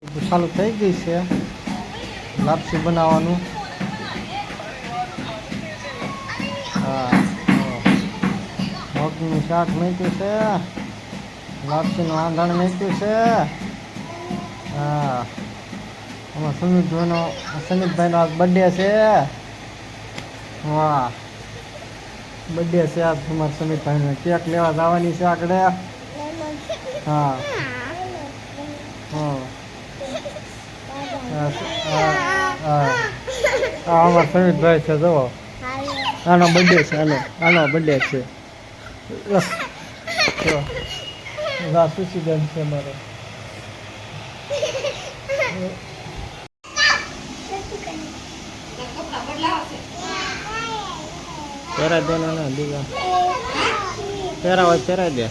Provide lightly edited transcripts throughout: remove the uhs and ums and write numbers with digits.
ચાલુ થઈ ગઈ છે લાપસી બનાવવાનું. હા, મગનું શાક મૂક્યું છે, લાપસીનું આંધણ મૂક્યું છે. હા, આમાં સુમિતભાઈનો આજ બર્થડે છે. વાહ, બર્થડે છે આજ તમારા સુમિતભાઈનો. કેક લેવા જવાની છે આગળ. હા અમારા સુમિતભાઈ છે જુઓ. આનો બર્થડે છે, આનો બર્થડે છે. સુશીબેન છે મારે. પહેરાય દે ને દીવા પહેરા હોય પહેરાય દે.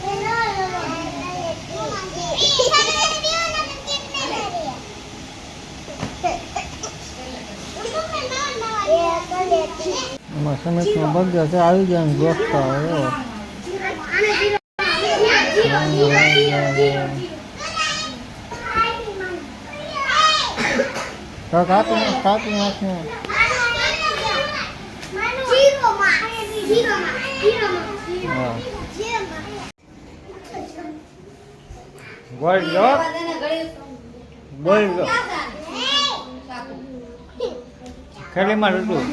એમાં સમિતનો બર્થડે છે, આવી ગયા ને ગોખતા હોય. કાપી નાખને. ગોળ લો ખેલીમાં હતું.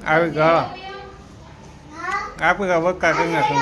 આવી ગયો આપે વક્કા કરી નાખું.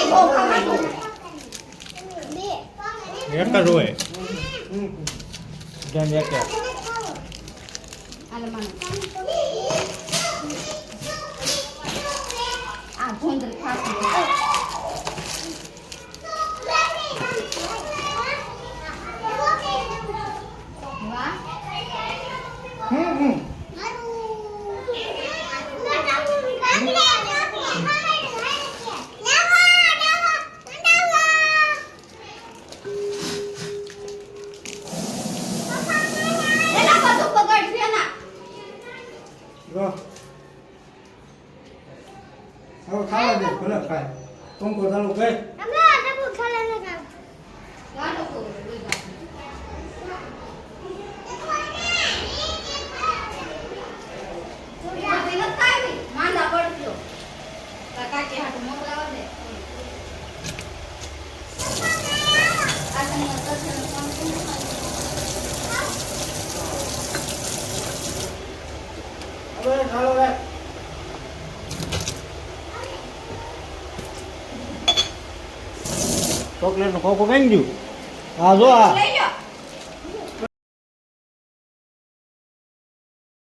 બહુ ખાવાનું. એક જ હોય જેમ એક એક. આલે માનો. આ ભોંદર ખાતું. વાહ. એના બધું બગડશે ના. જો હવે ખાવા દે ભલે ખાય પંખો ચાલુ કર ગાડો તો લઈ જા. માથે ન થાય માંદા પડજો. કાકી હાથ મોકલાવા દે. આ તને કથન કામ હવે ચાલો રે ચોકલેટ નું ખોખું કઈ ગયું હા જો આ લઈ